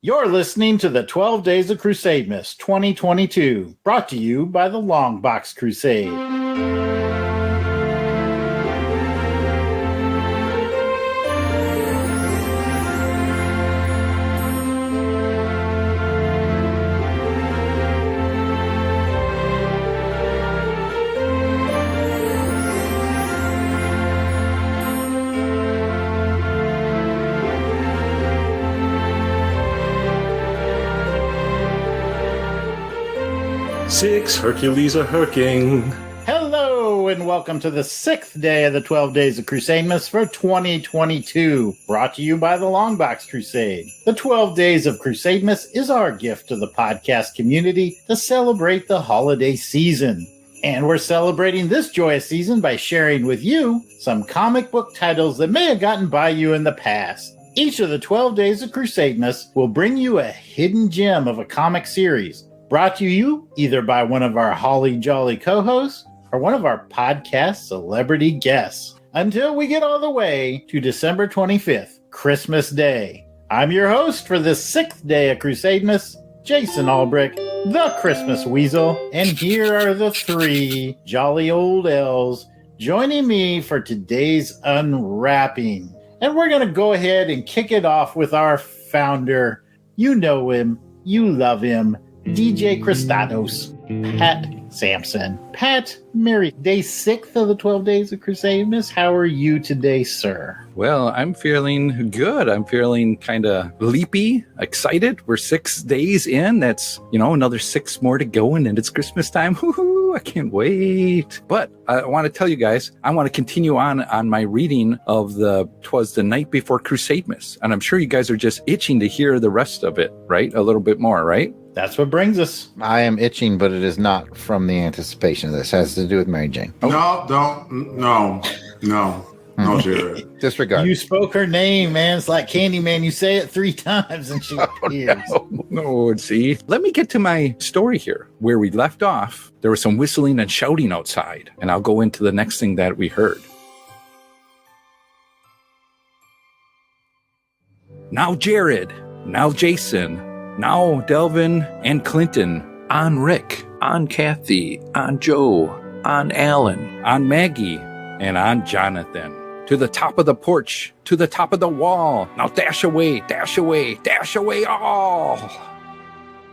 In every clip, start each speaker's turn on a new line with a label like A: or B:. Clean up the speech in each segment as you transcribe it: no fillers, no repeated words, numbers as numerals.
A: You're listening to the 12 Days of Crusademas 2022, brought to you by the Longbox Crusade.
B: 6 Hercules are herking.
A: Hello, and welcome to the 6th day of the 12 Days of Crusademas for 2022, brought to you by the Longbox Crusade. The 12 Days of Crusademas is our gift to the podcast community to celebrate the holiday season. And we're celebrating this joyous season by sharing with you some comic book titles that may have gotten by you in the past. Each of the 12 Days of Crusademas will bring you a hidden gem of a comic series, brought to you either by one of our holly jolly co-hosts or one of our podcast celebrity guests. Until we get all the way to December 25th, Christmas Day. I'm your host for the 6th day of Crusademas, Jason Albrecht, the Christmas Weasel, and here are the 3 jolly old elves joining me for today's unwrapping. And we're going to go ahead and kick it off with our founder. You know him, you love him, DJ Christados, Pat Sampson. Pat, merry day 6th of the 12 Days of Crusademas. How are you today, sir?
C: Well, I'm feeling good. I'm feeling kind of leapy, excited. We're 6 days in. That's, another 6 more to go, and then it's Christmas time. Woohoo! I can't wait. But I want to tell you guys, I want to continue on my reading of "'Twas the Night Before Crusademas. And I'm sure you guys are just itching to hear the rest of it, right? A little bit more, right?
A: That's what brings us.
D: I am itching, but it is not from the anticipation of this. It has to do with Mary Jane.
B: Oh. No, Jared.
D: Disregard.
A: You spoke her name, man. It's like Candyman. You say it 3 times and she appears.
C: No, see? Let me get to my story here. Where we left off, there was some whistling and shouting outside, and I'll go into the next thing that we heard. Now Jared, now Jason, now Delvin and Clinton, on Rick, on Kathy, on Joe, on Alan, on Maggie, and on Jonathan. To the top of the porch, to the top of the wall. Now dash away, dash away, dash away all.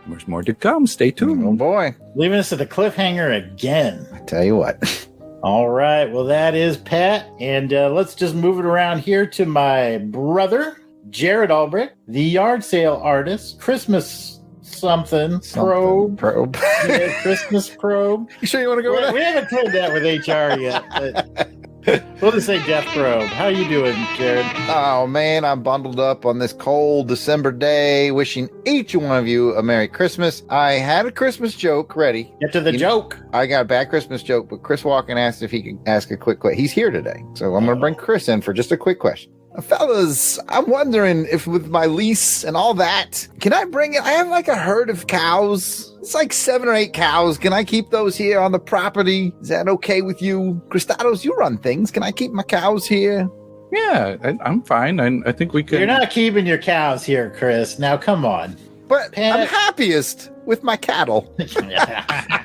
C: There's more to come. Stay tuned.
D: Oh, boy.
A: Leaving us at the cliffhanger again.
D: I tell you what.
A: All right. Well, that is Pat. And let's just move it around here to my brother, Jared Albrecht, the yard sale artist, Christmas something probe. Yeah, Christmas probe.
D: You sure you want to go with that?
A: We haven't cleared that with HR yet, but we'll just say Death Probe. How you doing, Jared?
D: Oh, man, I'm bundled up on this cold December day, wishing each one of you a Merry Christmas. I had a Christmas joke ready.
A: Get to the joke.
D: I got a bad Christmas joke, but Chris Walken asked if he could ask a quick question. He's here today, so I'm going to bring Chris in for just a quick question. Fellas, I'm wondering if with my lease and all that, can I bring it? I have like a herd of cows. It's like 7 or 8 cows. Can I keep those here on the property? Is that okay with you? Christados, you run things. Can I keep my cows here?
C: Yeah, I'm fine. I think we could.
A: You're not keeping your cows here, Chris. Now, come on.
D: But
A: Pat.
D: I'm happiest with my cattle.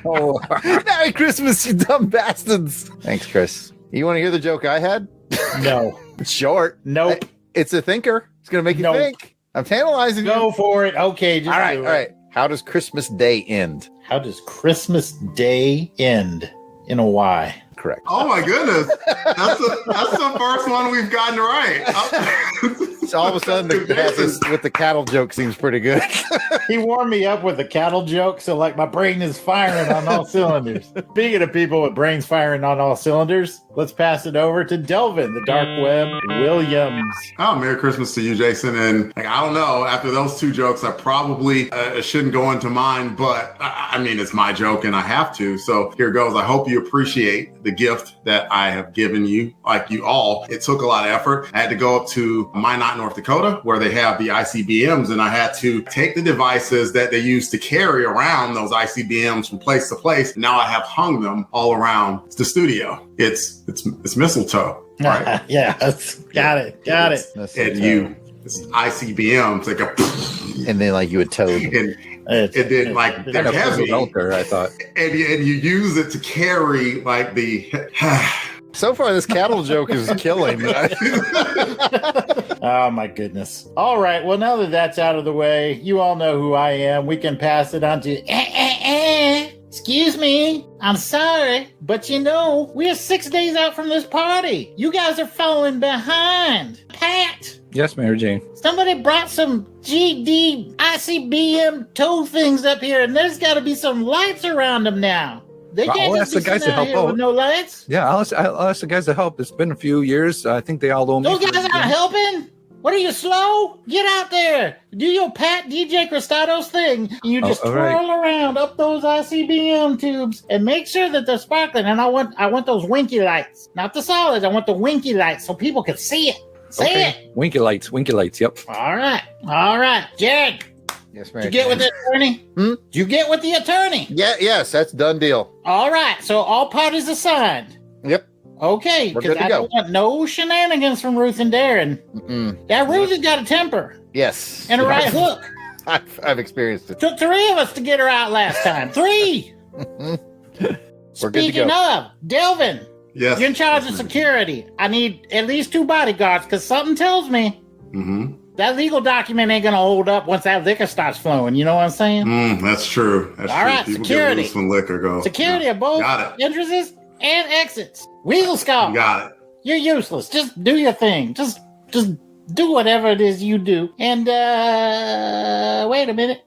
C: Oh.
D: Merry Christmas, you dumb bastards. Thanks, Chris. You want to hear the joke I had?
A: No.
D: It's short.
A: Nope.
D: It's a thinker. It's going to make you think. I'm tantalizing you.
A: Go for it. Okay. Just
D: all right.
A: do it.
D: All right. How does Christmas Day end?
A: How does Christmas Day end? In a Y.
D: Correct.
B: Oh my goodness, that's the first one we've gotten right.
D: So all of a sudden, with the cattle joke seems pretty good.
A: He warmed me up with the cattle joke, so like my brain is firing on all cylinders. Speaking of people with brains firing on all cylinders, let's pass it over to Delvin, the Dark Web Williams.
B: Oh, Merry Christmas to you, Jason. And I don't know, after those 2 jokes, I probably shouldn't go into mine, but I mean, it's my joke and I have to. So here goes. I hope you appreciate the gift that I have given you, like you all. It took a lot of effort. I had to go up to Minot, North Dakota, where they have the ICBMs, and I had to take the devices that they used to carry around those ICBMs from place to place. Now I have hung them all around the studio. It's mistletoe, right?
A: Yeah, got it.
B: And It's ICBMs, like a,
D: And then like you would toad.
B: and then like they're heavy,
C: I thought.
B: and you use it to carry like the.
D: So far, this cattle joke is killing.
A: Oh, my goodness. All right. Well, now that that's out of the way, you all know who I am. We can pass it on to... Excuse me. I'm sorry. But we're 6 days out from this party. You guys are falling behind. Pat.
C: Yes, Mary Jane.
A: Somebody brought some GD ICBM tow things up here, and there's got to be some lights around them now. They can't
C: I'll
A: just
C: ask the guys to
A: sitting out
C: help
A: here
C: out.
A: with no lights.
C: Yeah, I'll ask the guys to help. It's been a few years. I think they all owe me.
A: Those guys aren't helping. What are you, slow? Get out there. Do your Pat DJ Cristados thing. You just twirl around up those ICBM tubes and make sure that they're sparkling. And I want those winky lights. Not the solids. I want the winky lights so people can see it. Say it.
C: Winky lights, yep.
A: All right. Jared.
D: Yes, Mary.
A: Did you get with the attorney? Did you get with the attorney?
D: Yes, that's done deal.
A: All right. So all parties assigned.
D: Yep.
A: Okay, because I don't want no shenanigans from Ruth and Darren. That Ruth has got a temper.
D: Yes.
A: And a right hook.
D: I've experienced it.
A: Took 3 of us to get her out last time. 3.
D: We're good to
A: Speaking
D: go.
A: of, Delvin,
B: Yes.
A: you're in charge of security. I need at least 2 bodyguards because something tells me that legal document ain't going to hold up once that liquor starts flowing. You know what I'm saying?
B: That's true. That's
A: All
B: true.
A: right,
B: People
A: security.
B: get loose when liquor goes.
A: Security of both entrances and exits. Weasel Skull.
B: You got it.
A: You're useless. Just do your thing. Just do whatever it is you do. And wait a minute.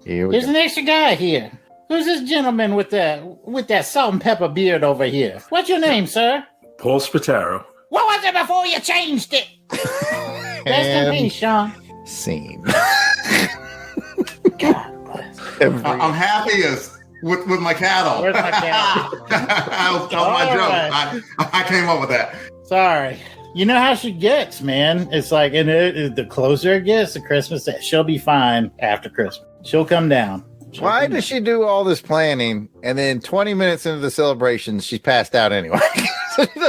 A: There's an extra guy here. Who's this gentleman with that salt and pepper beard over here? What's your name, sir?
E: Paul Spataro.
A: What was it before you changed it? Rest in peace, Sean.
D: Scene.
A: God bless.
B: I'm happiest with my cattle.
A: Where's my cattle?
B: that was my joke.
A: Right.
B: I came up with that.
A: Sorry. You know how she gets, man. It's like, and the closer it gets to Christmas, she'll be fine after Christmas. She'll come down.
D: Why does she do all this planning and then 20 minutes into the celebration, she's passed out anyway?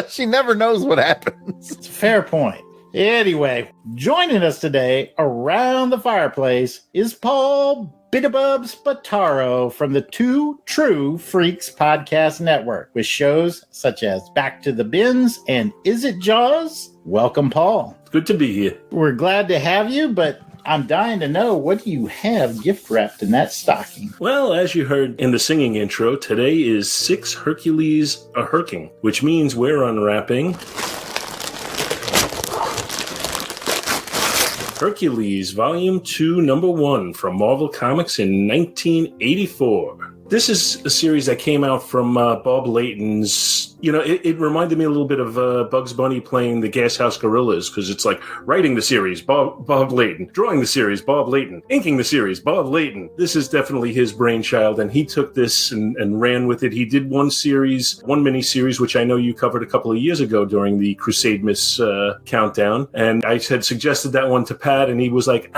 D: She never knows what happens.
A: It's a fair point. Anyway, joining us today around the fireplace is Paul Spataro from the Two True Freaks Podcast Network with shows such as Back to the Bins and Is It Jaws? Welcome, Paul.
E: Good to be here.
A: We're glad to have you, but I'm dying to know, what do you have gift wrapped in that stocking?
E: Well, as you heard in the singing intro, today is 6 Hercules a Herking, which means we're unwrapping Hercules Volume 2, Number 1 from Marvel Comics in 1984. This is a series that came out from Bob Layton's. It reminded me a little bit of Bugs Bunny playing the Gas House Gorillas, because it's like writing the series, Bob Layton, drawing the series, Bob Layton, inking the series, Bob Layton. This is definitely his brainchild, and he took this and ran with it. He did one mini-series, which I know you covered a couple of years ago during the Crusademas countdown, and I had suggested that one to Pat, and he was like,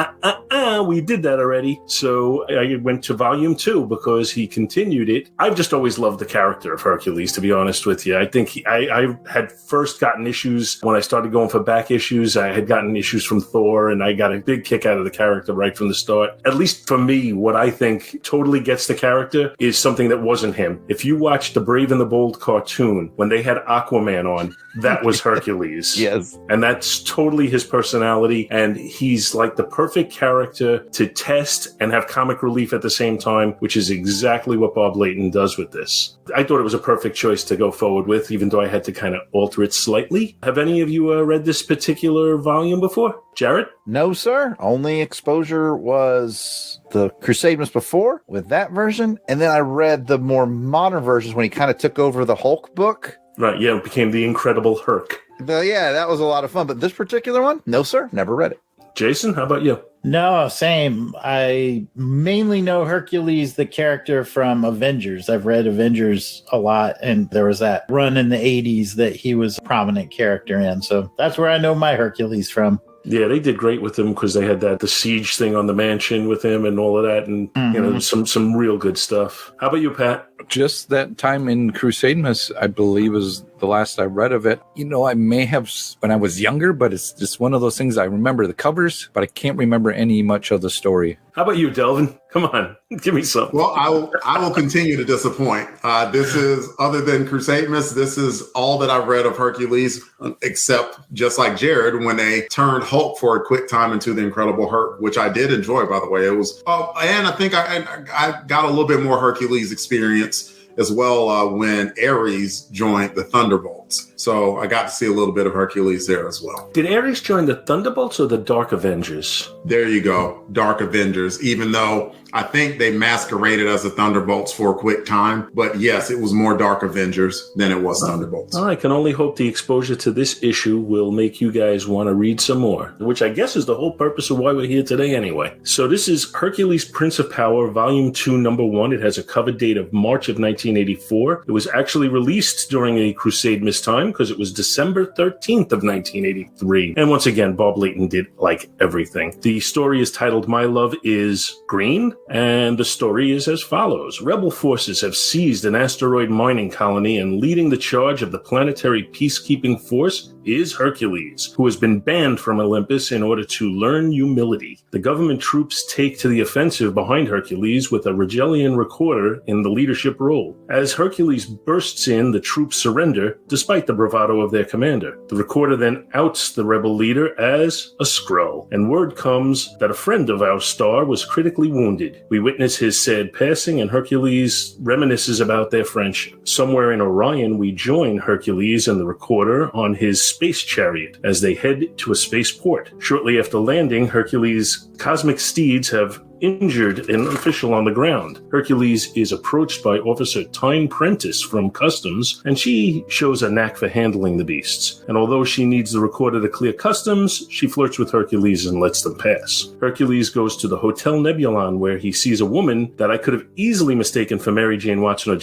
E: we did that already. So I went to Volume 2 because he continued it. I've just always loved the character of Hercules, to be honest with you. I think I had first gotten issues when I started going for back issues. I had gotten issues from Thor, and I got a big kick out of the character right from the start. At least for me, what I think totally gets the character is something that wasn't him. If you watch the Brave and the Bold cartoon, when they had Aquaman on, that was Hercules.
D: Yes.
E: And that's totally his personality, and he's like the perfect character to test and have comic relief at the same time, which is exactly what Bob Layton does with this. I thought it was a perfect choice to go forward with, even though I had to kind of alter it slightly. Have any of you read this particular volume before? Jared?
D: No, sir. Only exposure was the Crusademas before with that version. And then I read the more modern versions when he kind of took over the Hulk book.
E: Right, yeah, it became the Incredible Herc.
D: Yeah, that was a lot of fun. But this particular one, no, sir. Never read it.
E: Jason, how about you?
A: No, same. I mainly know Hercules, the character from Avengers. I've read Avengers a lot, and there was that run in the 80s that he was a prominent character in. So that's where I know my Hercules from.
E: Yeah, they did great with him because they had the siege thing on the mansion with him and all of that, and some real good stuff. How about you, Pat?
C: just that time in Crusademas, I believe, was the last I read of it. I may have when I was younger, but it's just one of those things. I remember the covers, but I can't remember any much of the story.
E: How about you, Delvin? Come on, give me something.
B: Well, I will continue to disappoint. This is, other than Crusademas, this is all that I've read of Hercules, except just like Jared, when they turned Hulk for a quick time into the Incredible Hulk, which I did enjoy, by the way. It was, and I think I got a little bit more Hercules experience as well when Ares joined the Thunderbolts. So I got to see a little bit of Hercules there as well.
E: Did Ares join the Thunderbolts or the Dark Avengers?
B: There you go, Dark Avengers, even though I think they masqueraded as the Thunderbolts for a quick time. But yes, it was more Dark Avengers than it was Thunderbolts.
E: I can only hope the exposure to this issue will make you guys want to read some more, which I guess is the whole purpose of why we're here today anyway. So this is Hercules Prince of Power, Volume 2, Number 1. It has a cover date of March of 1984. It was actually released during a Crusademas time because it was December 13th of 1983. And once again, Bob Layton did like everything. The story is titled My Love is Green. And the story is as follows. Rebel forces have seized an asteroid mining colony, and leading the charge of the planetary peacekeeping force is Hercules, who has been banned from Olympus in order to learn humility. The government troops take to the offensive behind Hercules with a Regellian recorder in the leadership role. As Hercules bursts in, the troops surrender, despite the bravado of their commander. The recorder then outs the rebel leader as a Skrull, and word comes that a friend of our star was critically wounded. We witness his sad passing, and Hercules reminisces about their friendship. Somewhere in Orion, we join Hercules and the recorder on his space chariot as they head to a spaceport. Shortly after landing, Hercules' cosmic steeds have injured an official on the ground. Hercules is approached by Officer Tyne Prentice from Customs, and she shows a knack for handling the beasts. And although she needs the recorder to clear customs, she flirts with Hercules and lets them pass. Hercules goes to the Hotel Nebulon, where he sees a woman that I could have easily mistaken for Mary Jane Watson or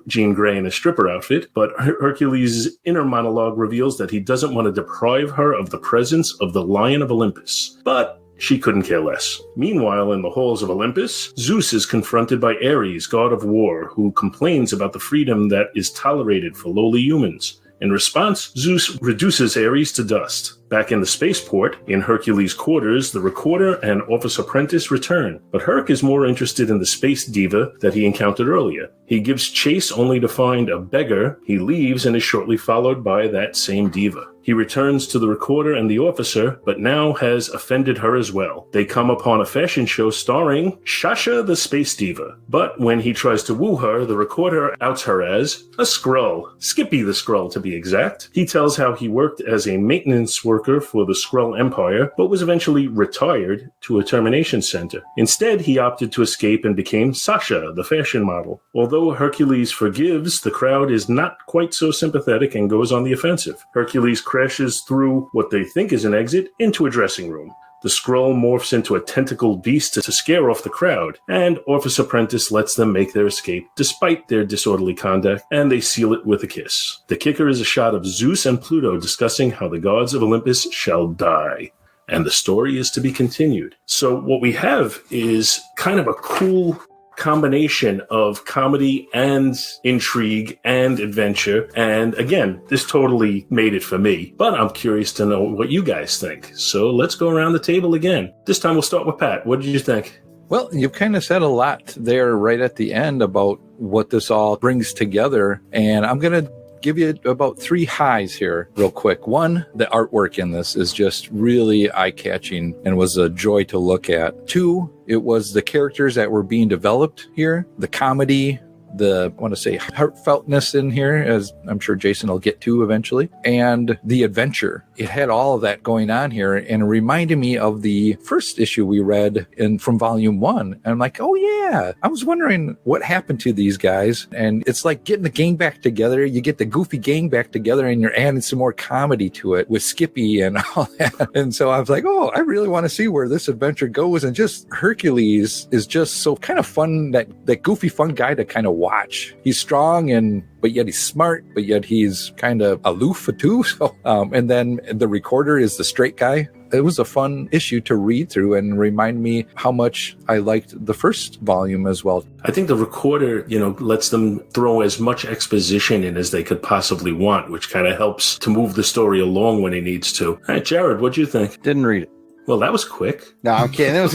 E: Jean Grey in a stripper outfit, but Hercules' inner monologue reveals that he doesn't want to deprive her of the presence of the Lion of Olympus. But she couldn't care less. Meanwhile, in the halls of Olympus, Zeus is confronted by Ares, god of war, who complains about the freedom that is tolerated for lowly humans. In response, Zeus reduces Ares to dust. Back in the spaceport, in Hercules' quarters, the recorder and Officer Prentice return, but Herc is more interested in the space diva that he encountered earlier. He gives chase only to find a beggar. He leaves and is shortly followed by that same diva. He returns to the recorder and the officer, but now has offended her as well. They come upon a fashion show starring Shasha the Space Diva. But when he tries to woo her, the recorder outs her as a Skrull. Skippy the Skrull, to be exact. He tells how he worked as a maintenance worker for the Skrull Empire, but was eventually retired to a termination center. Instead, he opted to escape and became Sasha, the fashion model. Although Hercules forgives, the crowd is not quite so sympathetic and goes on the offensive. Hercules crashes through what they think is an exit into a dressing room. The Skrull morphs into a tentacled beast to scare off the crowd, and Officer Prentice lets them make their escape despite their disorderly conduct, and they seal it with a kiss. The kicker is a shot of Zeus and Pluto discussing how the gods of Olympus shall die. And the story is to be continued. So what we have is kind of a cool combination of comedy and intrigue and adventure. And again, this totally made it for me, but I'm curious to know what you guys think. So let's go around the table again. This time we'll start with Pat. What did you think?
C: Well, you kind of said a lot there right at the end about what this all brings together. And I'm going to give you about 3 highs here real quick. 1, the artwork in this is just really eye-catching and was a joy to look at. 2, it was the characters that were being developed here, the comedy, the, I want to say, heartfeltness in here, as I'm sure Jason will get to eventually, and the adventure. It had all of that going on here, and it reminded me of the first issue we read from volume 1. And I'm like, oh yeah, I was wondering what happened to these guys. And it's like getting the gang back together. You get the goofy gang back together, and you're adding some more comedy to it with Skippy and all that. And so I was like, oh, I really want to see where this adventure goes. And just Hercules is just so kind of fun, that goofy fun guy to kind of watch. He's strong but yet he's smart, but yet he's kind of aloof too. So, and then the recorder is the straight guy. it was a fun issue to read through and remind me how much I liked the first volume as well.
E: I think the recorder, lets them throw as much exposition in as they could possibly want, which kind of helps to move the story along when it needs to. All right, Jared, what'd you think?
D: Didn't read it.
E: Well, that was quick.
D: No, I'm kidding. It was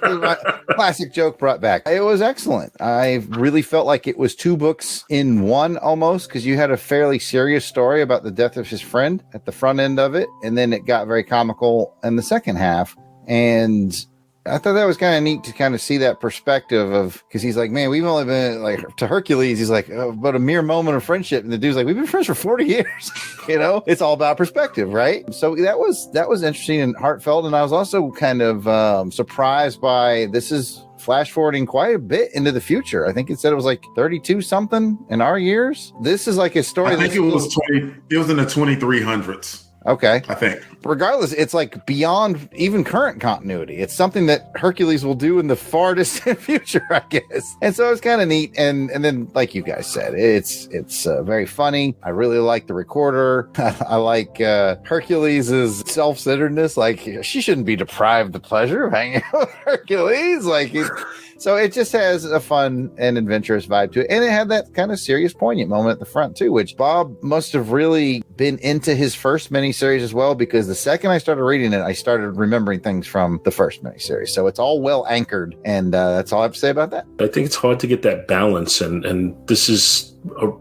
D: my classic joke brought back. It was excellent. I really felt like it was 2 books in one almost, because you had a fairly serious story about the death of his friend at the front end of it, and then it got very comical in the second half. And I thought that was kind of neat to kind of see that perspective of, because he's like, man, we've only been like, to Hercules, he's like, but a mere moment of friendship. And the dude's like, we've been friends for 40 years. It's all about perspective, right? So that was interesting and heartfelt. And I was also kind of surprised by, this is flash forwarding quite a bit into the future. I think it said it was like 32 something in our years. This is like a story.
B: I think it was in the 2300s.
D: Okay.
B: I think.
D: Regardless, it's like beyond even current continuity. It's something that Hercules will do in the far distant future, I guess. And so it's kind of neat. And then, like you guys said, it's very funny. I really like the recorder. I like Hercules' self-centeredness. Like, she shouldn't be deprived the pleasure of hanging out with Hercules. So it just has a fun and adventurous vibe to it. And it had that kind of serious, poignant moment at the front, too, which Bob must have really been into his first miniseries as well, because the second I started reading it, I started remembering things from the first miniseries. So it's all well anchored. And that's all I have to say about that.
E: I think it's hard to get that balance. And this is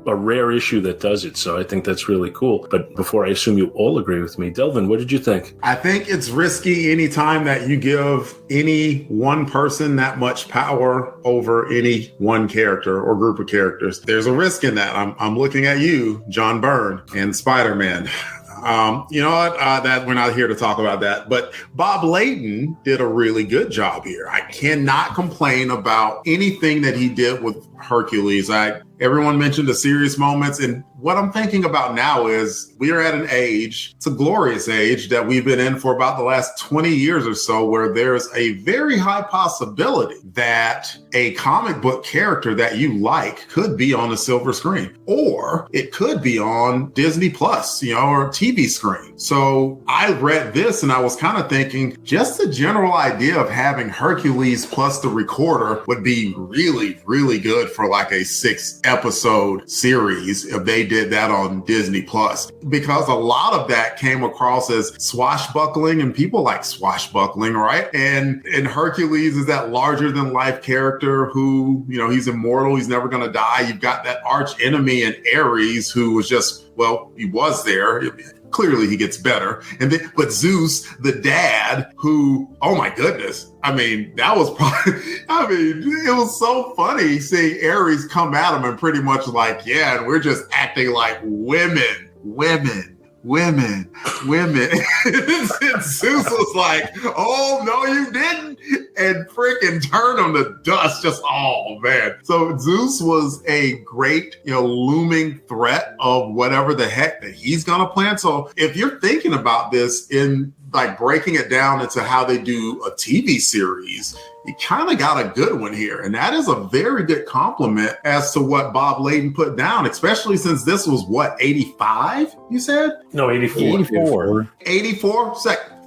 E: a rare issue that does it. So I think that's really cool. But before I assume you all agree with me, Delvin, what did you think?
B: I think it's risky anytime that you give any one person that much power over any one character or group of characters. There's a risk in that. I'm looking at you, John Byrne, and Spider-Man. You know what? That we're not here to talk about that. But Bob Layton did a really good job here. I cannot complain about anything that he did with Hercules. Everyone mentioned the serious moments, and what I'm thinking about now is we are at an age, it's a glorious age that we've been in for about the last 20 years or so, where there's a very high possibility that a comic book character that you like could be on a silver screen, or it could be on Disney Plus, or TV screen. So I read this and I was kind of thinking just the general idea of having Hercules plus the recorder would be really, really good for like a 6-episode series if they did that on Disney Plus, because a lot of that came across as swashbuckling, and people like swashbuckling, right? And Hercules is that larger than life character who, he's immortal, he's never going to die. You've got that arch enemy in Ares who was just, he was there. Clearly he gets better. But Zeus, the dad, who, oh my goodness. That was probably, it was so funny seeing Ares come at him and pretty much like, yeah, and we're just acting like women. And Zeus was like, oh, no, you didn't. And freaking turned him to dust. Just, oh, man. So Zeus was a great, looming threat of whatever the heck that he's going to plan. So if you're thinking about this in like breaking it down into how they do a TV series, you kind of got a good one here. And that is a very good compliment as to what Bob Layton put down, especially since this was 85, you said?
E: No, 84.
B: 84?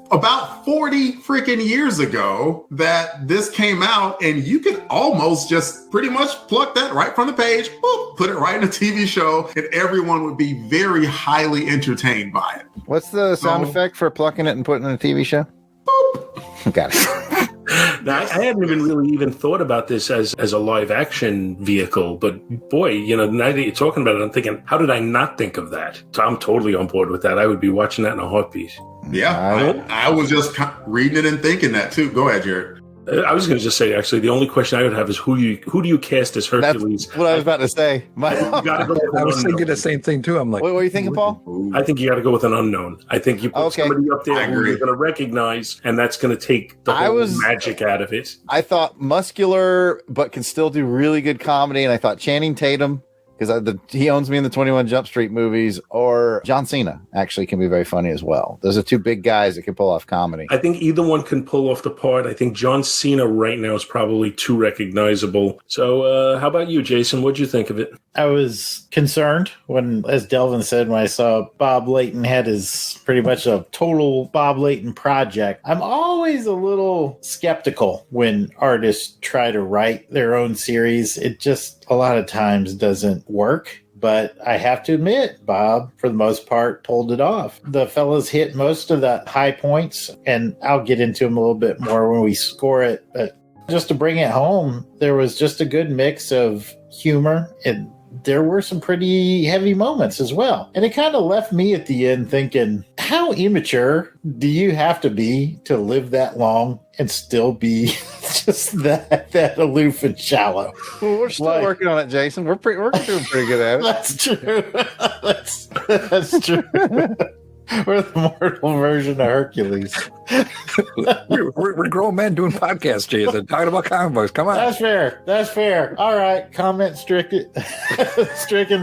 B: About 40 freaking years ago that this came out, and you could almost just pretty much pluck that right from the page, boop, put it right in a TV show, and everyone would be very highly entertained by it.
D: What's the sound effect for plucking it and putting it in a TV show? Boop. Got it.
E: Now, I hadn't even thought about this as a live action vehicle, but boy, now that you're talking about it, I'm thinking, how did I not think of that? So I'm totally on board with that. I would be watching that in a heartbeat.
B: Yeah, I was just reading it and thinking that too. Go ahead, Jared.
E: I was going to just say, actually, the only question I would have is who do you cast as Hercules?
D: That's what I was about to say.
C: I was thinking the same thing too. I'm like,
D: what were you thinking, Paul?
E: I think you got to go with an unknown. I think you put somebody up there who you're going to recognize, and that's going to take the whole magic out of it.
D: I thought muscular, but can still do really good comedy, and I thought Channing Tatum, because he owns me in the 21 Jump Street movies, or John Cena actually can be very funny as well. Those are two big guys that can pull off comedy.
E: I think either one can pull off the part. I think John Cena right now is probably too recognizable. So how about you, Jason? What'd you think of it?
A: I was concerned when, as Delvin said, when I saw Bob Layton had his pretty much a total Bob Layton project. I'm always a little skeptical when artists try to write their own series. It just a lot of times doesn't work. But I have to admit, Bob, for the most part, pulled it off. The fellas hit most of the high points, and I'll get into them a little bit more when we score it. But just to bring it home, there was just a good mix of humor, and there were some pretty heavy moments as well. And it kind of left me at the end thinking, how immature do you have to be to live that long and still be just that aloof and shallow?
D: Well, we're still working on it, Jason. We're doing pretty good at it.
A: That's true. That's true. We're the mortal version of Hercules.
C: we're grown men doing podcasts, Jason, talking about comic books. Come on.
A: That's fair. All right. Comment stricken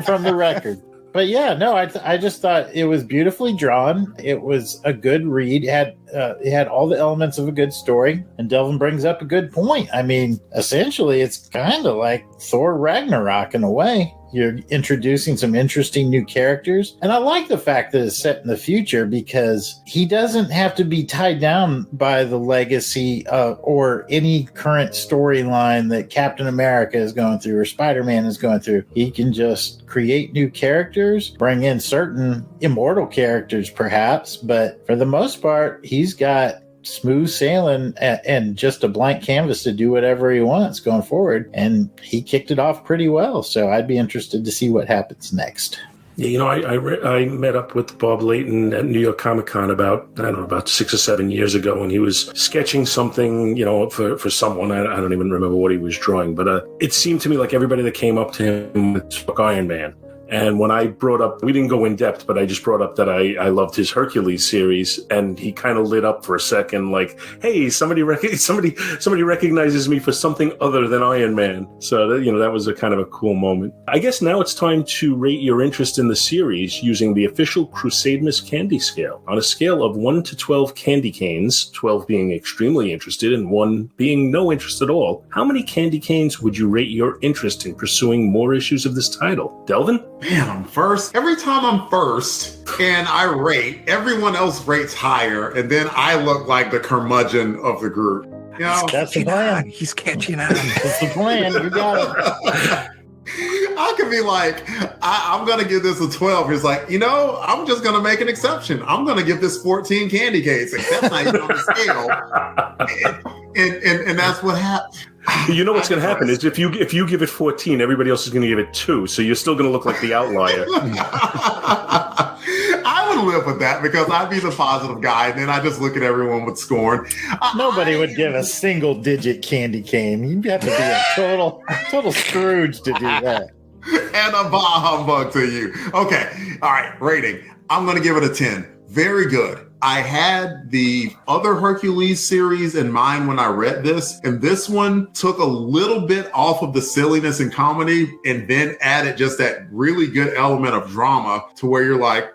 A: from the record. But yeah, no, I just thought it was beautifully drawn. It was a good read. It had all the elements of a good story. And Delvin brings up a good point. I mean, essentially, it's kind of like Thor Ragnarok in a way. You're introducing some interesting new characters. And I like the fact that it's set in the future because he doesn't have to be tied down by the legacy or any current storyline that Captain America is going through or Spider-Man is going through. He can just create new characters, bring in certain immortal characters perhaps, but for the most part, he's got smooth sailing and just a blank canvas to do whatever he wants going forward. And he kicked it off pretty well. So I'd be interested to see what happens next.
E: Yeah, you know, I met up with Bob Layton at New York Comic Con about 6 or 7 years ago, and he was sketching something, you know, for someone. I don't even remember what he was drawing, but it seemed to me like everybody that came up to him spoke Iron Man. And when I brought up, we didn't go in depth, but I just brought up that I loved his Hercules series, and he kind of lit up for a second, like, "Hey, somebody recognizes me for something other than Iron Man." So that was a kind of a cool moment. I guess now it's time to rate your interest in the series using the official CRUSADEMAS candy scale. On a scale of 1 to 12 candy canes, 12 being extremely interested and 1 being no interest at all, how many candy canes would you rate your interest in pursuing more issues of this title? Delvin?
B: Man, I'm first. Every time I'm first and I rate, everyone else rates higher, and then I look like the curmudgeon of the group. You know?
A: That's the plan.
C: He's catching on.
A: That's the plan. You got it.
B: I could be like, I'm going to give this a 12. He's like, I'm just going to make an exception. I'm going to give this 14 candy canes. That's not even on the scale. And that's what happened.
E: You know what's going to happen is if you give it 14, everybody else is going to give it 2, so you're still going to look like the outlier.
B: I would live with that because I'd be the positive guy, and then I just look at everyone with scorn.
A: Nobody would give a single-digit candy cane. You'd have to be a total Scrooge to do that.
B: And a bah humbug to you. Okay, all right, rating. I'm going to give it a 10. Very good. I had the other Hercules series in mind when I read this, and this one took a little bit off of the silliness and comedy and then added just that really good element of drama to where you're like,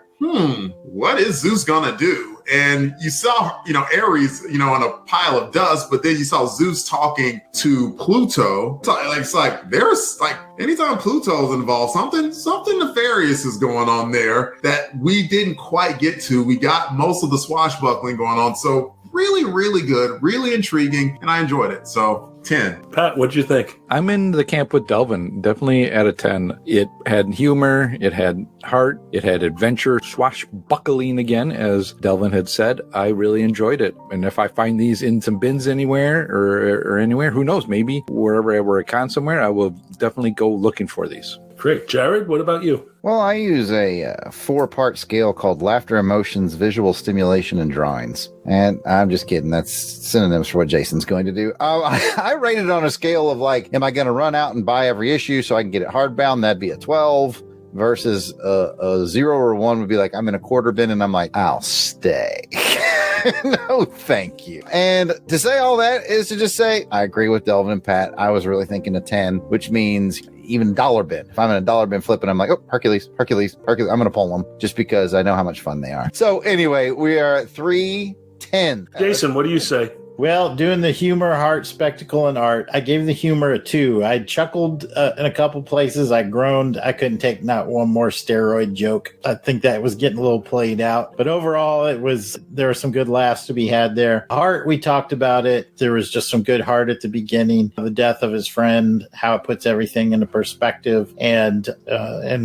B: what is Zeus gonna do? And you saw, Ares, in a pile of dust, but then you saw Zeus talking to Pluto. It's like, there's like, anytime Pluto's involved, something nefarious is going on there that we didn't quite get to. We got most of the swashbuckling going on. So really, really good, really intriguing, and I enjoyed it. So 10.
E: Pat, what'd you think?
C: I'm in the camp with Delvin. Definitely at a 10. It had humor, it had heart, it had adventure, swashbuckling again, as Delvin had said. I really enjoyed it. And if I find these in some bins anywhere or anywhere, who knows, maybe wherever we're at con somewhere, I will definitely go looking for these.
E: Great. Jared, what about you?
D: Well, I use a 4-part scale called Laughter, Emotions, Visual Stimulation, and Drawings. And I'm just kidding. That's synonyms for what Jason's going to do. I rated it on a scale of like, am I going to run out and buy every issue so I can get it hardbound? That'd be a 12. Versus a 0 or 1 would be like, I'm in a quarter bin and I'm like, I'll stay. No, thank you. And to say all that is to just say, I agree with Delvin and Pat. I was really thinking a 10, which means even dollar bin. If I'm in a dollar bin flipping, I'm like, oh, Hercules. I'm going to pull them just because I know how much fun they are. So anyway, we are at 310.
E: Jason, what do you say?
A: Well, doing the humor, heart, spectacle, and art, I gave the humor a 2. I chuckled in a couple places. I groaned. I couldn't take not one more steroid joke. I think that was getting a little played out. But overall, there were some good laughs to be had there. Heart, we talked about it. There was just some good heart at the beginning. The death of his friend, how it puts everything into perspective. And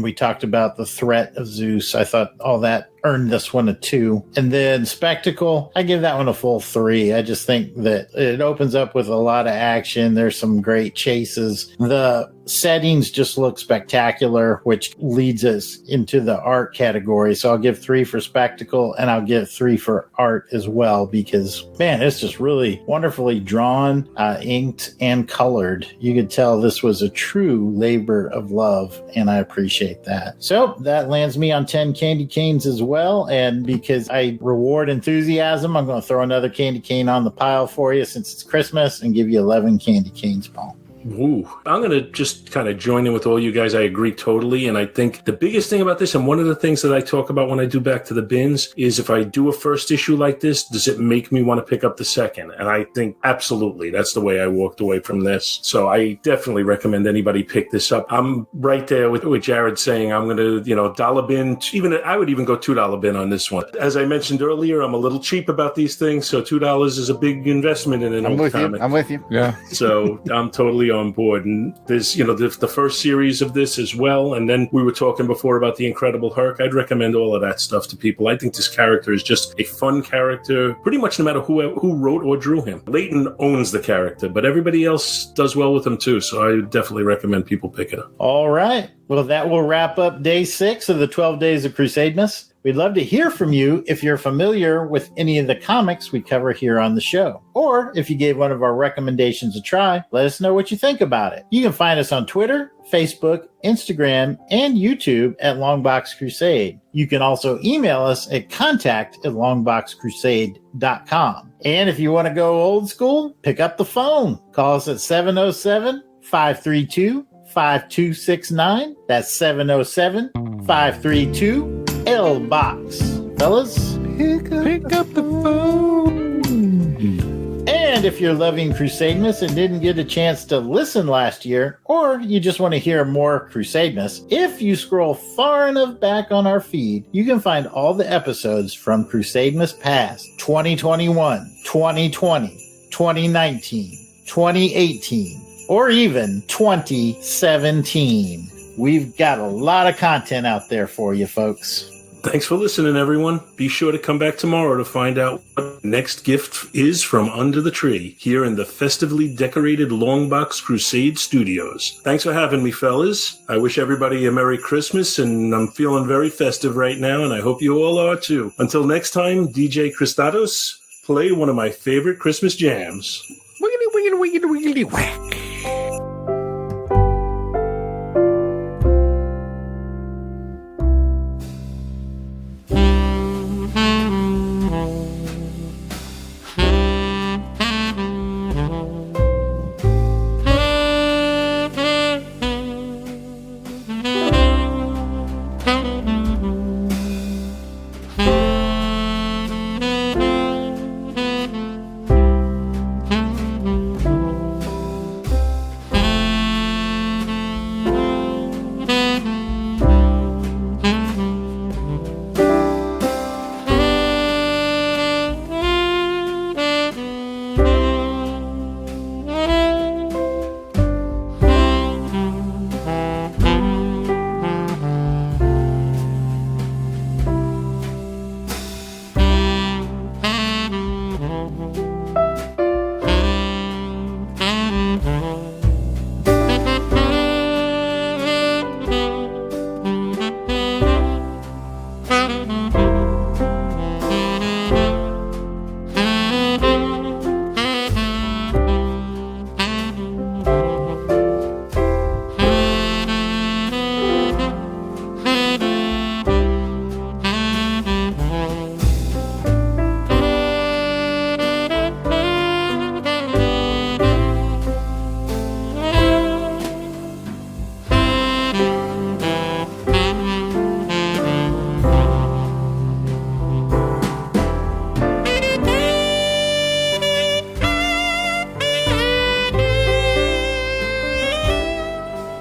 A: we talked about the threat of Zeus. I thought all that earned this one a 2. And then spectacle, I give that one a full 3. I just think that it opens up with a lot of action. There's some great chases. The settings just look spectacular, which leads us into the art category. So I'll give 3 for spectacle, and I'll give 3 for art as well, because man, it's just really wonderfully drawn, inked, and colored. You could tell this was a true labor of love, and I appreciate that. So that lands me on 10 candy canes as well. And because I reward enthusiasm, I'm going to throw another candy cane on the pile for you since it's Christmas and give you 11 candy canes, Paul.
E: Ooh, I'm going to just kind of join in with all you guys. I agree totally. And I think the biggest thing about this, and one of the things that I talk about when I do Back to the Bins, is if I do a first issue like this, does it make me want to pick up the second? And I think absolutely that's the way I walked away from this. So I definitely recommend anybody pick this up. I'm right there with Jared saying I'm going to, dollar bin, I would even go $2 bin on this one. As I mentioned earlier, I'm a little cheap about these things. So $2 is a big investment in an old comic.
D: I'm with you.
C: Yeah.
E: So I'm totally on board. And there's, the first series of this as well. And then we were talking before about the Incredible Herc. I'd recommend all of that stuff to people. I think this character is just a fun character, pretty much no matter who wrote or drew him. Layton owns the character, but everybody else does well with him too. So I definitely recommend people pick it up.
A: All right. Well, that will wrap up day 6 of the 12 Days of Crusademas. We'd love to hear from you if you're familiar with any of the comics we cover here on the show. Or if you gave one of our recommendations a try, let us know what you think about it. You can find us on Twitter, Facebook, Instagram, and YouTube at Longbox Crusade. You can also email us at contact@longboxcrusade.com. And if you want to go old school, pick up the phone. Call us at 707-532-5269. That's 707-532-LBOX. Fellas,
C: Pick up the phone.
A: and if you're loving Crusademas and didn't get a chance to listen last year, or you just want to hear more Crusademas, if you scroll far enough back on our feed, you can find all the episodes from Crusademas past 2021, 2020, 2019, 2018, or even 2017. We've got a lot of content out there for you, folks.
E: Thanks for listening, everyone. Be sure to come back tomorrow to find out what the next gift is from under the tree here in the festively decorated Longbox Crusade Studios. Thanks for having me, fellas. I wish everybody a Merry Christmas, and I'm feeling very festive right now, and I hope you all are too. Until next time, DJ Christados, play one of my favorite Christmas jams.
C: Wiggity, wiggity, wiggity, wiggity, whack.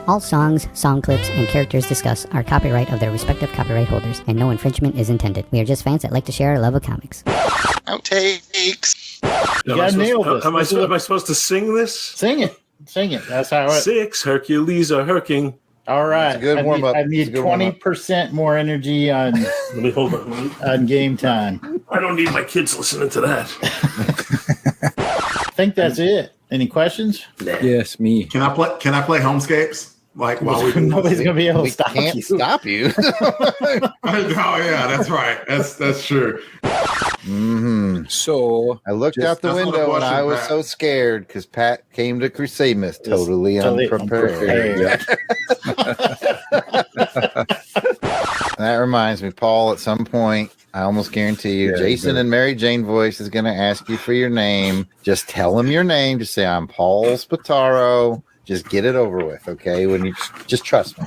F: All songs, song clips, and characters discussed are copyright of their respective copyright holders, and no infringement is intended. We are just fans that like to share our love of comics.
G: Outtakes.
A: You gotta nail this.
E: Am I supposed to sing this?
A: Sing it. That's how it.
E: 6 Hercules are herking.
A: All right.
D: It's a good warm-up.
A: I need
D: It's a good warm-up.
A: 20% more energy on
E: Let me hold on.
A: on game time.
E: I don't need my kids listening to that.
A: I think that's it. Any questions?
C: Yes, me.
B: Can I play Homescapes? Like while we do
A: Nobody's gonna be able to
D: We
A: stop
D: can't
A: you.
D: stop you.
B: Oh yeah, that's right. That's true.
C: So
D: I looked out the
B: that's not a
D: window and
B: question,
D: I was
B: Pat.
D: so scared because Pat came to Crusademas totally unprepared. That reminds me, Paul, at some point, I almost guarantee you,
C: Yeah,
D: Jason and Mary Jane voice is going to ask you for your name. Just tell him your name. Just say, I'm Paul Spataro. Just get it over with, okay? When you just trust me.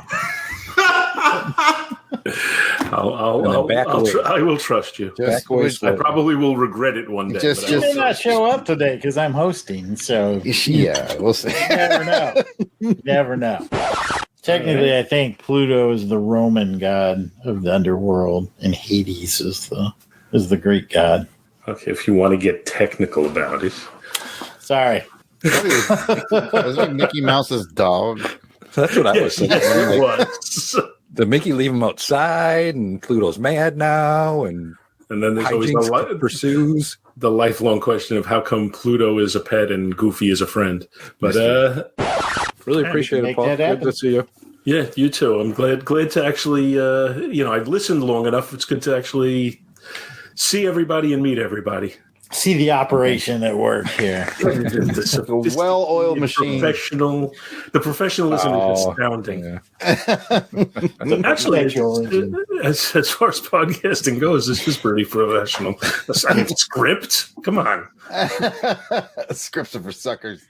E: I will trust you.
D: Just,
E: I probably will regret it one day.
D: Just-
E: but I
A: I
E: will
A: may not
E: trust you.
A: show up today because I'm hosting, so
D: yeah, we'll see.
A: you never know. Never know. Technically, I think Pluto is the Roman god of the underworld, and Hades is the Greek god.
E: Okay, if you want to get technical about it.
A: Sorry.
D: Was like Mickey Mouse's dog.
C: that's what I was saying.
E: Yes, it was.
C: Did Mickey leave him outside, and Pluto's mad now, and
E: And then there's always
C: hijinks pursues.
E: the lifelong question of how come Pluto is a pet and Goofy is a friend. But
C: Really appreciate it,
A: Make
C: Paul.
A: that
C: Good
A: happen.
C: to see you.
E: yeah, you too. I'm glad to actually I've listened long enough. It's good to actually see everybody and meet everybody.
A: See the operation at work here.
E: The
D: well-oiled machine.
E: The professionalism is astounding.
C: Yeah.
E: Actually,
A: Sexual
E: as far as podcasting goes, this is pretty professional. Aside from script, come on.
D: Scripts are for suckers.